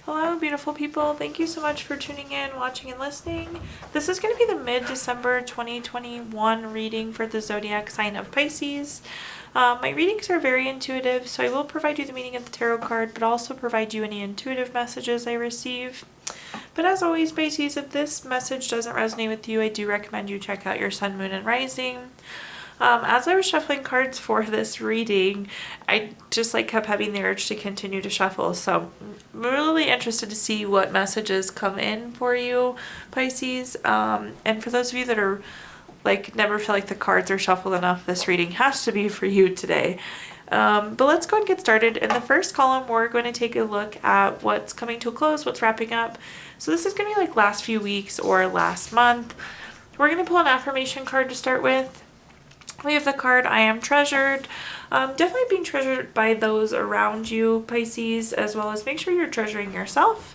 Hello, beautiful people. Thank you so much for tuning in, watching, and listening. This is going to be the mid-December 2021 reading for the zodiac sign of Pisces. My readings are very intuitive, so I will provide you the meaning of the tarot card, but also provide you any intuitive messages I receive. But as always, Pisces, if this message doesn't resonate with you, I do recommend you check out your sun, moon, and rising. As I was shuffling cards for this reading, I just kept having the urge to continue to shuffle. So I'm really interested to see what messages come in for you, Pisces. And for those of you that are never feel like the cards are shuffled enough, this reading has to be for you today. But let's go and get started. In the first column, we're going to take a look at what's coming to a close, what's wrapping up. So this is going to be last few weeks or last month. We're going to pull an affirmation card to start with. We have the card, I am treasured. Definitely being treasured by those around you, Pisces, as well as make sure you're treasuring yourself.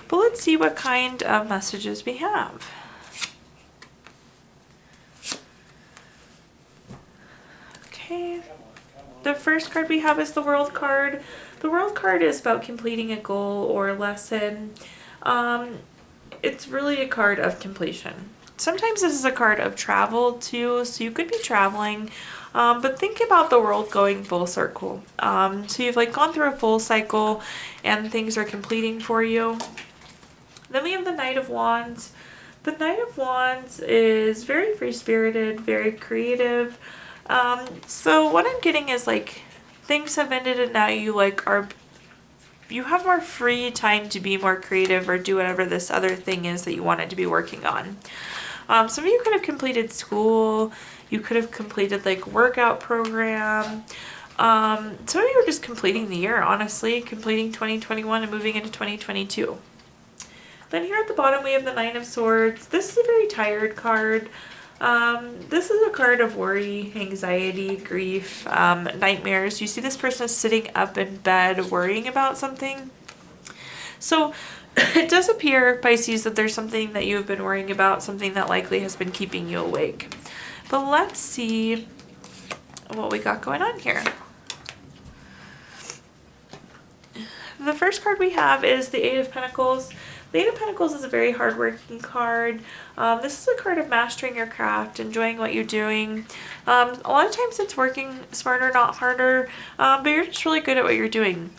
But let's see what kind of messages we have. Okay. The first card we have is the World card. The World card is about completing a goal or a lesson. It's really a card of completion. Sometimes this is a card of travel too, so you could be traveling, but think about the world going full circle. So you've gone through a full cycle and things are completing for you. Then we have the Knight of Wands. The Knight of Wands is very free-spirited, very creative. So what I'm getting is things have ended and now you you have more free time to be more creative or do whatever this other thing is that you wanted to be working on. Some of you could have completed school. You could have completed workout program. Some of you are just completing the year, honestly, completing 2021 and moving into 2022. Then here at the bottom we have the Nine of Swords. This is a very tired card. This is a card of worry, anxiety, grief, nightmares. You see this person is sitting up in bed worrying about something. So it does appear, Pisces, that there's something that you've been worrying about, something that likely has been keeping you awake. But let's see what we got going on here. The first card we have is the Eight of Pentacles. The Eight of Pentacles is a very hardworking card. This is a card of mastering your craft, enjoying what you're doing. A lot of times it's working smarter, not harder, but you're just really good at what you're doing.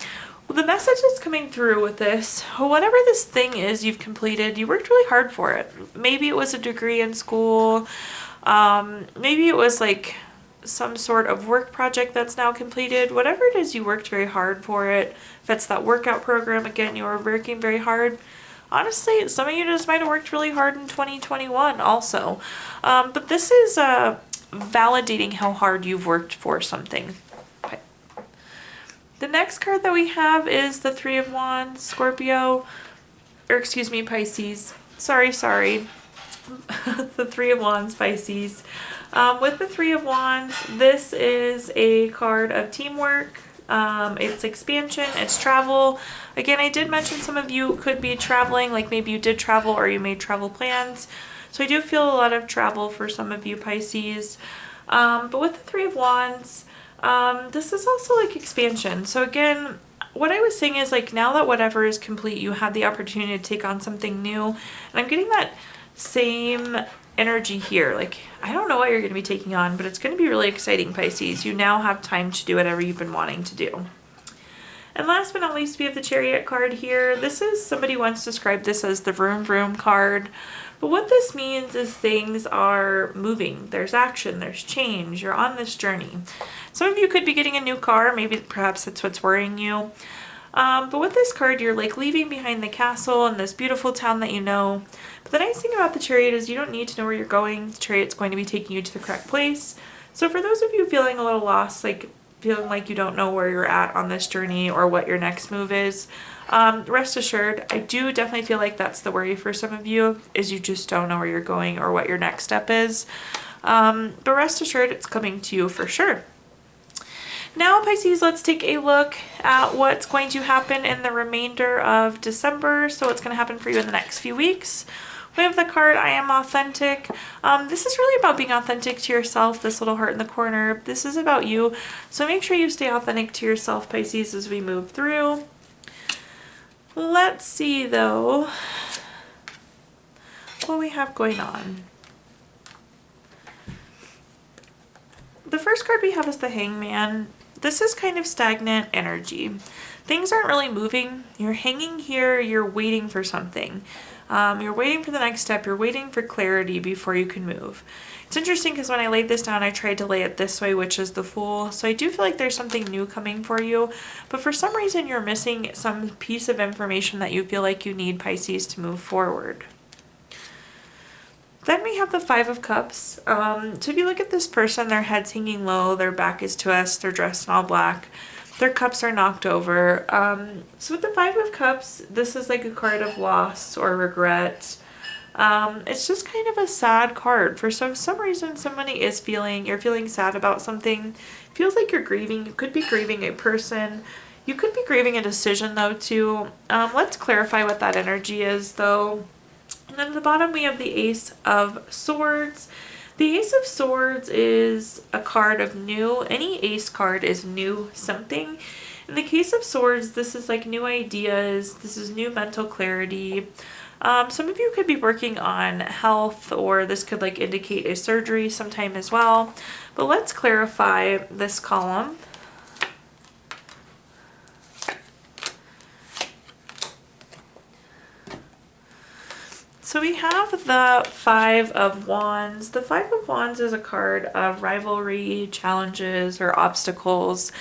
Well, the message that's coming through with this, whatever this thing is you've completed, you worked really hard for it. Maybe it was a degree in school. Maybe it was some sort of work project that's now completed. Whatever it is, you worked very hard for it. If it's that workout program, again, you were working very hard. Honestly, some of you just might have worked really hard in 2021 also. But this is validating how hard you've worked for something. Okay. The next card that we have is the Three of Wands, Scorpio, or excuse me, Pisces. Sorry. The Three of Wands, Pisces. With the Three of Wands, this is a card of teamwork. It's expansion, it's travel. Again, I did mention some of you could be traveling, maybe you did travel or you made travel plans. So I do feel a lot of travel for some of you, Pisces. But with the Three of Wands, this is also expansion. So again, what I was saying is now that whatever is complete, you have the opportunity to take on something new. And I'm getting that same energy here. I don't know what you're going to be taking on, but it's going to be really exciting, Pisces. You now have time to do whatever you've been wanting to do. And last but not least, we have the Chariot card here. This is, somebody once described this as the vroom vroom card. But what this means is things are moving. There's action, there's change. You're on this journey. Some of you could be getting a new car. Maybe perhaps that's what's worrying you. But with this card, you're leaving behind the castle and this beautiful town that you know. But the nice thing about the Chariot is you don't need to know where you're going. The Chariot's going to be taking you to the correct place. So for those of you feeling a little lost, feeling like you don't know where you're at on this journey or what your next move is, rest assured, I do definitely feel like that's the worry for some of you, is you just don't know where you're going or what your next step is. But rest assured, it's coming to you for sure. Now, Pisces, let's take a look at what's going to happen in the remainder of December. So what's going to happen for you in the next few weeks. We have the card, I am authentic. This is really about being authentic to yourself, this little heart in the corner. This is about you. So make sure you stay authentic to yourself, Pisces, as we move through. Let's see though what we have going on. The first card we have is the Hangman. This is kind of stagnant energy. Things aren't really moving. You're hanging here, you're waiting for something. You're waiting for the next step, you're waiting for clarity before you can move. It's interesting because when I laid this down, I tried to lay it this way, which is the Fool. So I do feel like there's something new coming for you, but for some reason you're missing some piece of information that you feel like you need, Pisces, to move forward. Then we have the Five of Cups. So if you look at this person, their head's hanging low, their back is to us, they're dressed in all black, their cups are knocked over. So with the Five of Cups, this is like a card of loss or regret. It's just kind of a sad card. For some reason, somebody is you're feeling sad about something. It feels like you're grieving. You could be grieving a person. You could be grieving a decision though too. Let's clarify what that energy is though. And then at the bottom we have the Ace of Swords. The Ace of Swords is a card of new. Any ace card is new something. In the case of Swords, this is like new ideas. This is new mental clarity. Some of you could be working on health, or this could like indicate a surgery sometime as well. But let's clarify this column. So we have the Five of Wands. The Five of Wands is a card of rivalry, challenges, or obstacles.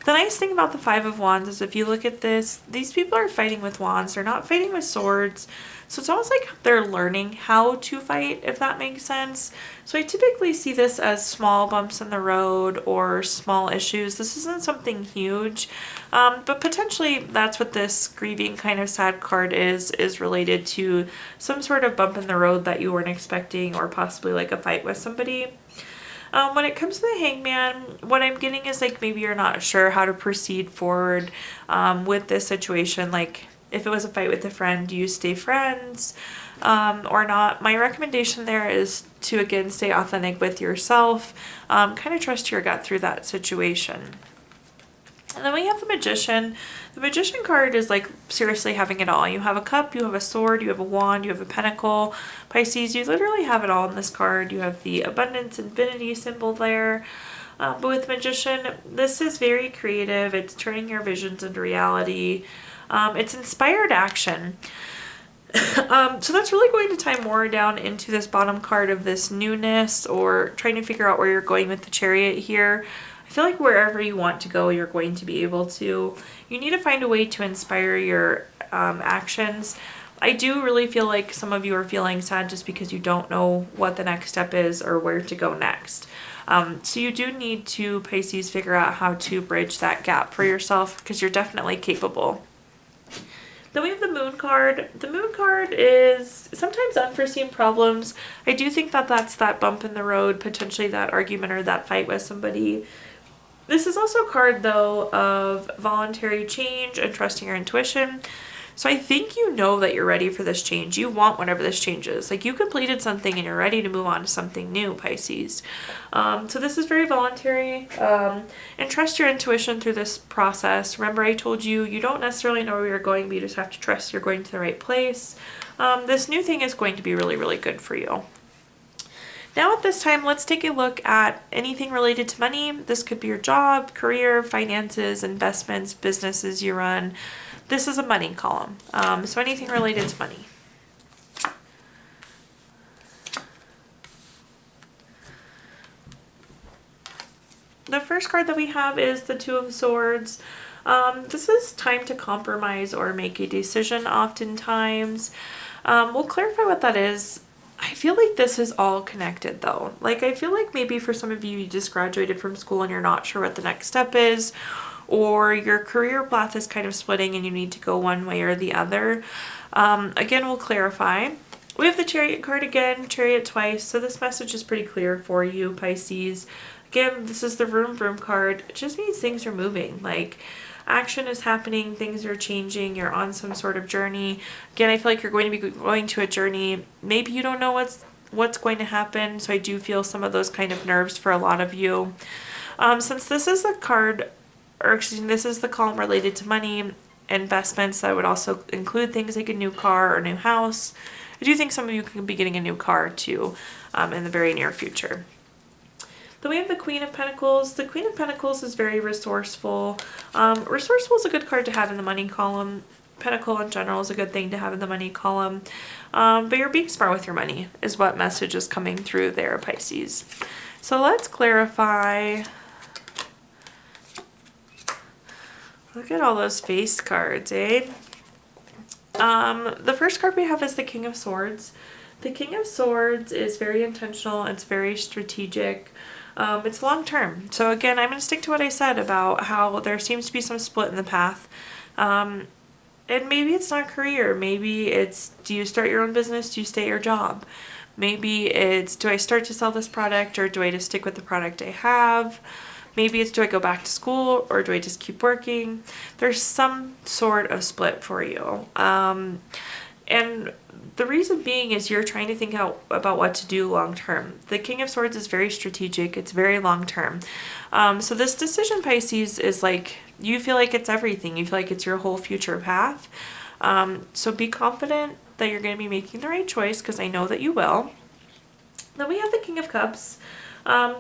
The nice thing about the Five of Wands is if you look at this, these people are fighting with wands. They're not fighting with swords. So it's almost like they're learning how to fight, if that makes sense. So I typically see this as small bumps in the road or small issues. This isn't something huge, but potentially that's what this grieving kind of sad card is related to some sort of bump in the road that you weren't expecting, or possibly like a fight with somebody. When it comes to the Hangman, what I'm getting is like maybe you're not sure how to proceed forward with this situation. Like if it was a fight with a friend, do you stay friends or not? My recommendation there is to, again, stay authentic with yourself. Kind of trust your gut through that situation. And then we have the Magician. The Magician card is like seriously having it all. You have a cup, you have a sword, you have a wand, you have a pentacle. Pisces, you literally have it all in this card. You have the abundance, infinity symbol there. But with Magician, this is very creative. It's turning your visions into reality. It's inspired action. So that's really going to tie more down into this bottom card of this newness, or trying to figure out where you're going with the Chariot here. I feel like wherever you want to go, you're going to be able to. You need to find a way to inspire your actions. I do really feel like some of you are feeling sad just because you don't know what the next step is or where to go next. So you do need to, Pisces, figure out how to bridge that gap for yourself, because you're definitely capable. Then we have the Moon card. The Moon card is sometimes unforeseen problems. I do think that that's that bump in the road, potentially that argument or that fight with somebody. This is also a card, though, of voluntary change and trusting your intuition. So I think you know that you're ready for this change. You want whatever this change is. Like you completed something and you're ready to move on to something new, Pisces. So this is very voluntary. And trust your intuition through this process. Remember, I told you, you don't necessarily know where you're going, but you just have to trust you're going to the right place. This new thing is going to be really, really good for you. Now at this time, let's take a look at anything related to money. This could be your job, career, finances, investments, businesses you run. This is a money column, so anything related to money. The first card that we have is the Two of Swords. This is time to compromise or make a decision oftentimes. We'll clarify what that is. I feel like this is all connected though. Like I feel like maybe for some of you, you just graduated from school and you're not sure what the next step is, or your career path is kind of splitting and you need to go one way or the other. Again, we'll clarify. We have the Chariot card again, Chariot twice, so this message is pretty clear for you, Pisces. Again, this is the Vroom Vroom card. It just means things are moving. Like action is happening, things are changing, you're on some sort of journey. Again, I feel like you're going to be going to a journey. Maybe you don't know what's going to happen, so I do feel some of those kind of nerves for a lot of you. Since this is a card, or excuse me, this is the column related to money, investments. That would also include things like a new car or new house. I do think some of you could be getting a new car too in the very near future. Then we have the Queen of Pentacles. The Queen of Pentacles is very resourceful. Resourceful is a good card to have in the money column. Pentacle in general is a good thing to have in the money column. But you're being smart with your money is what message is coming through there, Pisces. So let's clarify. Look at all those face cards, eh? The first card we have is the King of Swords. The King of Swords is very intentional. It's very strategic. It's long term. So again, I'm going to stick to what I said about how there seems to be some split in the path. And maybe it's not career. Maybe it's, do you start your own business? Do you stay at your job? Maybe it's, do I start to sell this product, or do I just stick with the product I have? Maybe it's, do I go back to school, or do I just keep working? There's some sort of split for you. And the reason being is you're trying to think out about what to do long term. The King of Swords is very strategic. It's very long term. So this decision, Pisces, is like, you feel like it's everything. You feel like it's your whole future path. So be confident that you're going to be making the right choice, because I know that you will. Then we have the King of Cups.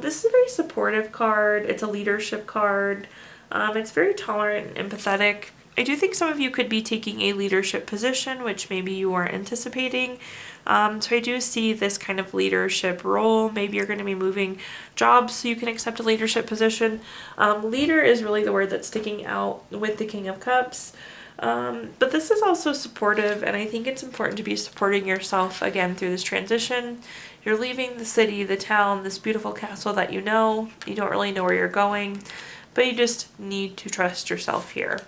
This is a very supportive card. It's a leadership card. It's very tolerant and empathetic. I do think some of you could be taking a leadership position, which maybe you weren't anticipating. So I do see this kind of leadership role. Maybe you're going to be moving jobs so you can accept a leadership position. Leader is really the word that's sticking out with the King of Cups. But this is also supportive, and I think it's important to be supporting yourself again through this transition. You're leaving the city, the town, this beautiful castle that you know. You don't really know where you're going, but you just need to trust yourself here.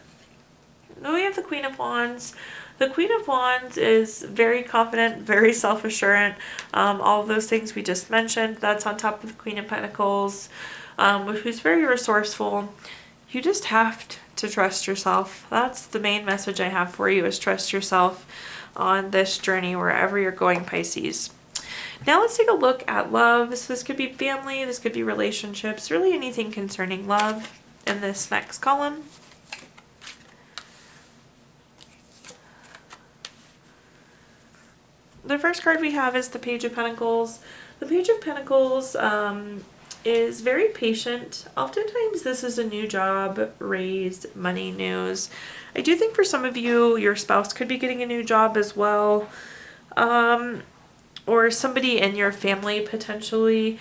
Then we have the Queen of Wands. The Queen of Wands is very confident, very self-assurant. All of those things we just mentioned. That's on top of the Queen of Pentacles, who's very resourceful. You just have to trust yourself. That's the main message I have for you, is trust yourself on this journey wherever you're going, Pisces. Now let's take a look at love. So this could be family, this could be relationships, really anything concerning love in this next column. The first card we have is the Page of Pentacles. The Page of Pentacles is very patient. Oftentimes this is a new job, raise, money news. I do think for some of you, your spouse could be getting a new job as well. Or somebody in your family potentially.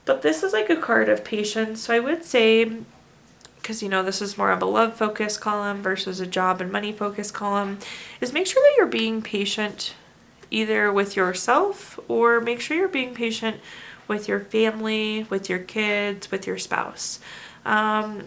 But this is like a card of patience. So I would say, because you know this is more of a love focus column versus a job and money focus column, is make sure that you're being patient either with yourself, or make sure you're being patient with your family, with your kids, with your spouse. A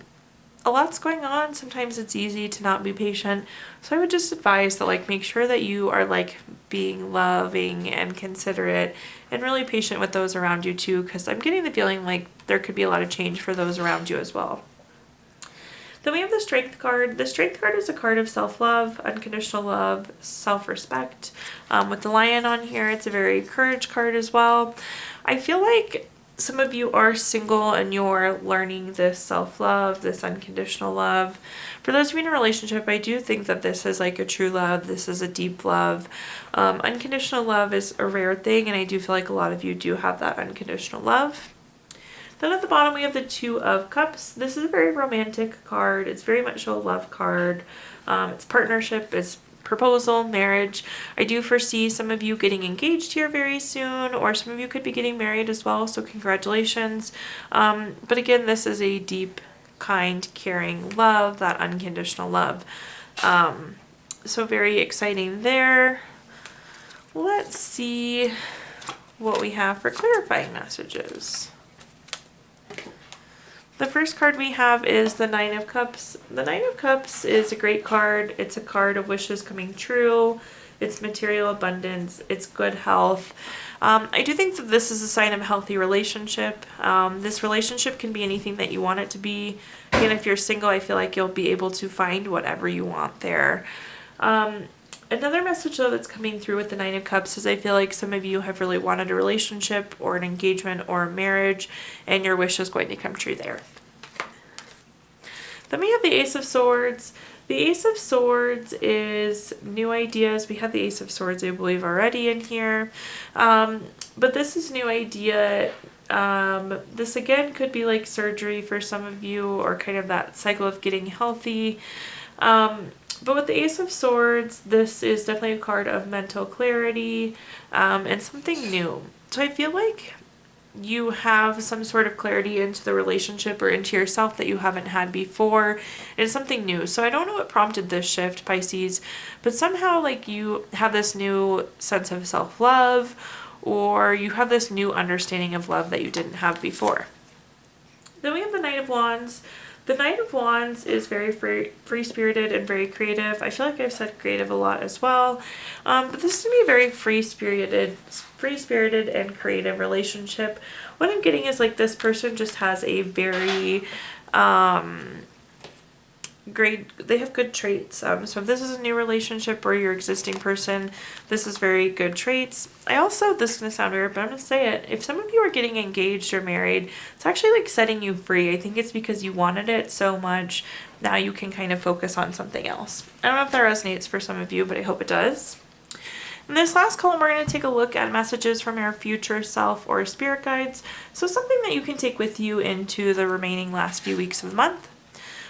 lot's going on. Sometimes it's easy to not be patient. So I would just advise that, like, make sure that you are like being loving and considerate and really patient with those around you too, because I'm getting the feeling like there could be a lot of change for those around you as well. Then we have the Strength card. The Strength card is a card of self-love, unconditional love, self-respect. With the lion on here, it's a very courage card as well. I feel like some of you are single and you're learning this self-love, this unconditional love. For those of you in a relationship, I do think that this is like a true love. This is a deep love. Unconditional love is a rare thing, and I do feel like a lot of you do have that unconditional love. Then at the bottom we have the Two of Cups. This is a very romantic card. It's very much a love card. It's partnership, it's proposal, marriage. I do foresee some of you getting engaged here very soon, or some of you could be getting married as well, so congratulations. But again, this is a deep, kind, caring love, that unconditional love. So very exciting there. Let's see what we have for clarifying messages. The first card we have is the Nine of Cups. The Nine of Cups is a great card. It's a card of wishes coming true. It's material abundance. It's good health. I do think that this is a sign of a healthy relationship. This relationship can be anything that you want it to be. Again, if you're single, I feel like you'll be able to find whatever you want there. Another message though that's coming through with the Nine of Cups is I feel like some of you have really wanted a relationship or an engagement or a marriage, and your wish is going to come true there. Then we have the Ace of Swords. The Ace of Swords is new ideas. We have the Ace of Swords, I believe, already in here. But this is new idea. This again could be like surgery for some of you, or kind of that cycle of getting healthy. But with the Ace of Swords, this is definitely a card of mental clarity, and something new. So I feel like you have some sort of clarity into the relationship or into yourself that you haven't had before. It's something new. So I don't know what prompted this shift, Pisces, but somehow like you have this new sense of self-love, or you have this new understanding of love that you didn't have before. Then we have the Knight of Wands. The Knight of Wands is very free-spirited and very creative. I feel like I've said creative a lot as well. But this is going to be a very free-spirited and creative relationship. What I'm getting is like this person just has a very they have good traits. So if this is a new relationship or your existing person, this is very good traits. This is going to sound weird, but I'm going to say it. If some of you are getting engaged or married, it's actually like setting you free. I think it's because you wanted it so much. Now you can kind of focus on something else. I don't know if that resonates for some of you, but I hope it does. In this last column, we're going to take a look at messages from your future self or spirit guides. So something that you can take with you into the remaining last few weeks of the month.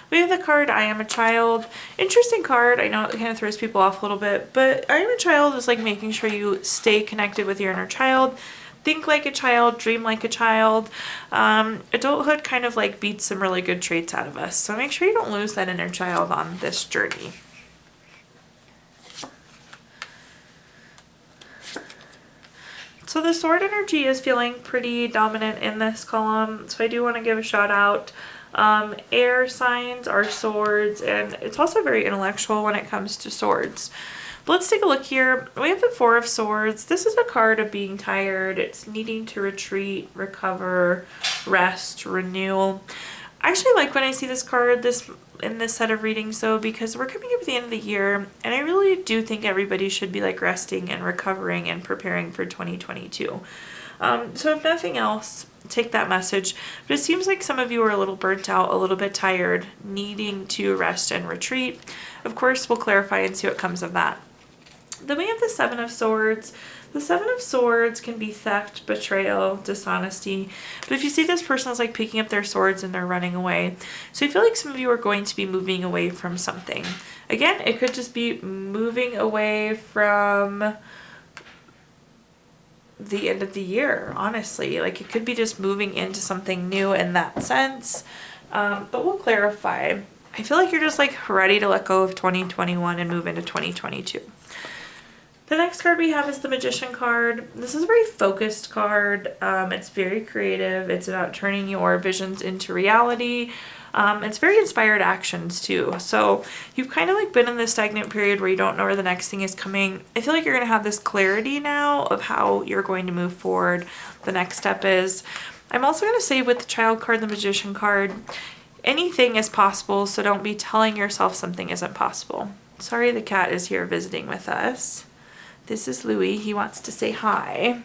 We have the card, I Am a Child. Interesting card. I know it kind of throws people off a little bit, but I Am a Child is like making sure you stay connected with your inner child. Think like a child, dream like a child. Adulthood kind of like beats some really good traits out of us. So make sure you don't lose that inner child on this journey. So the Sword energy is feeling pretty dominant in this column. So I do want to give a shout out. Air signs are swords, and it's also very intellectual when it comes to swords. But let's take a look here. We have the Four of Swords. This is a card of being tired. It's needing to retreat, recover, rest, renew. I actually like when I see this card in this set of readings though, because we're coming up at the end of the year, and I really do think everybody should be like resting and recovering and preparing for 2022. So if nothing else, take that message. But it seems like some of you are a little burnt out, a little bit tired, needing to rest and retreat. Of course, we'll clarify and see what comes of that. Then we have the Seven of Swords. The Seven of Swords can be theft, betrayal, dishonesty. But if you see this person is like picking up their swords and they're running away. So I feel like some of you are going to be moving away from something. Again, it could just be moving away from the end of the year, honestly. Like it could be just moving into something new in that sense. But we'll clarify. I feel like you're just like ready to let go of 2021 and move into 2022. The next card we have is the Magician card. This is a very focused card. It's very creative. It's about turning your visions into reality. It's very inspired actions too. So you've kind of like been in this stagnant period where you don't know where the next thing is coming. I feel like you're going to have this clarity now of how you're going to move forward. The next step is, I'm also going to say with the Child card, the Magician card, anything is possible. So don't be telling yourself something isn't possible. Sorry, the cat is here visiting with us. This is Louis. He wants to say hi.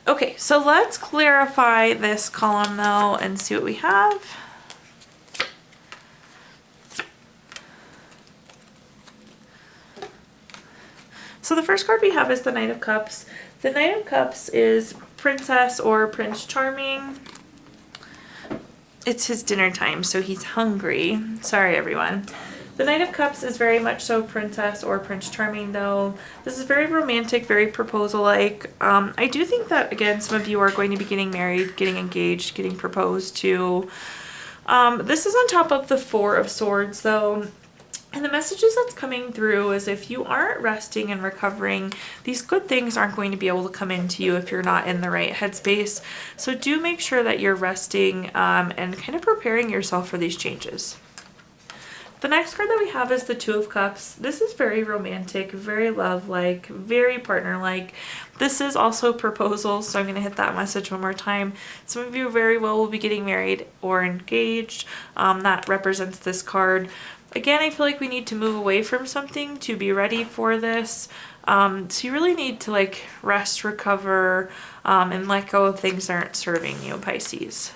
Okay, so let's clarify this column though and see what we have. So the first card we have is the Knight of Cups. The Knight of Cups is Princess or Prince Charming. It's his dinner time, so he's hungry. Sorry, everyone. The Knight of Cups is very much so Princess or Prince Charming though. This is very romantic, very proposal-like. I do think that, again, some of you are going to be getting married, getting engaged, getting proposed to. This is on top of the Four of Swords though. And the messages that's coming through is if you aren't resting and recovering, these good things aren't going to be able to come into you if you're not in the right headspace. So do make sure that you're resting and kind of preparing yourself for these changes. The next card that we have is the Two of Cups. This is very romantic, very love-like, very partner-like. This is also proposal, so I'm going to hit that message one more time. Some of you very well will be getting married or engaged. That represents this card. Again, I feel like we need to move away from something to be ready for this. So you really need to rest, recover, and let go of things that aren't serving you, Pisces.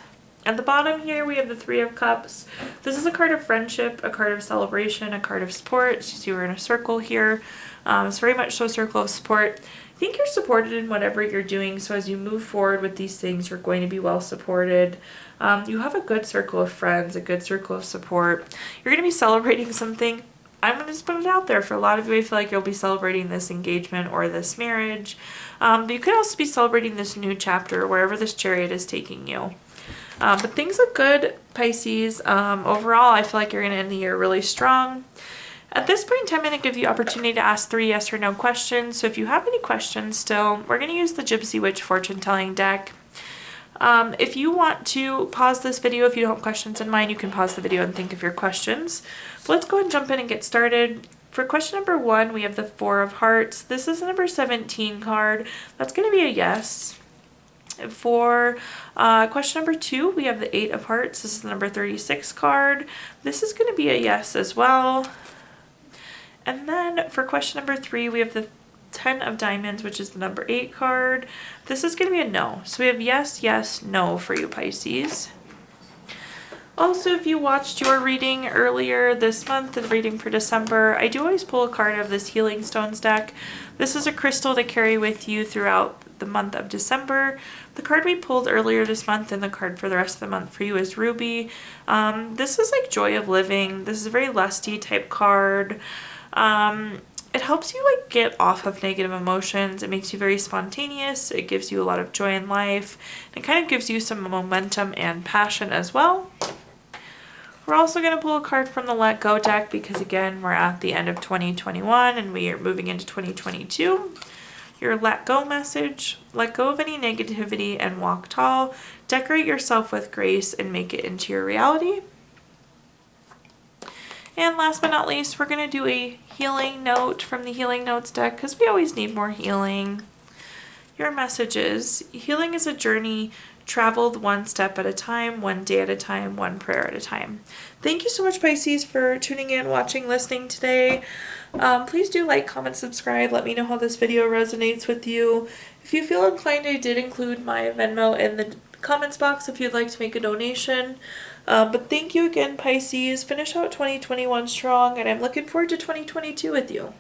At the bottom here, we have the Three of Cups. This is a card of friendship, a card of celebration, a card of support. So you see we're in a circle here. It's very much so a circle of support. I think you're supported in whatever you're doing. So as you move forward with these things, you're going to be well supported. You have a good circle of friends, a good circle of support. You're going to be celebrating something. I'm going to just put it out there. For a lot of you, I feel like you'll be celebrating this engagement or this marriage. But you could also be celebrating this new chapter, wherever this Chariot is taking you. But things look good, Pisces. Overall, I feel like you're going to end the year really strong. At this point in time, I'm going to give you opportunity to ask 3 yes or no questions. So if you have any questions still, we're going to use the Gypsy Witch fortune telling deck. If you want to pause this video, if you don't have questions in mind, you can pause the video and think of your questions. But let's go ahead and jump in and get started. For question number 1, we have the Four of Hearts. This is the number 17 card. That's going to be a yes. For question number 2, we have the Eight of Hearts. This is the number 36 card. This is going to be a yes as well. And then for question number 3, we have the 10 of Diamonds, which is the number 8 card. This is going to be a no. So we have yes, yes, no for you, Pisces. Also, if you watched your reading earlier this month, the reading for December, I do always pull a card of this Healing Stones deck. This is a crystal to carry with you throughout the month of December. The card we pulled earlier this month and the card for the rest of the month for you is Ruby. This is like Joy of Living. This is a very lusty type card. It helps you like get off of negative emotions. It makes you very spontaneous. It gives you a lot of joy in life. It kind of gives you some momentum and passion as well. We're also going to pull a card from the Let Go deck because again, we're at the end of 2021 and we are moving into 2022. Your let go message: let go of any negativity and walk tall. Decorate yourself with grace and make it into your reality. And last but not least, we're going to do a healing note from the Healing Notes deck because we always need more healing. Your message is: healing is a journey traveled one step at a time, one day at a time, one prayer at a time. Thank you so much, Pisces, for tuning in, watching, listening today. Please do like, comment, subscribe. Let me know how this video resonates with you. If you feel inclined, I did include my Venmo in the comments box if you'd like to make a donation. But thank you again, Pisces. Finish out 2021 strong, and I'm looking forward to 2022 with you.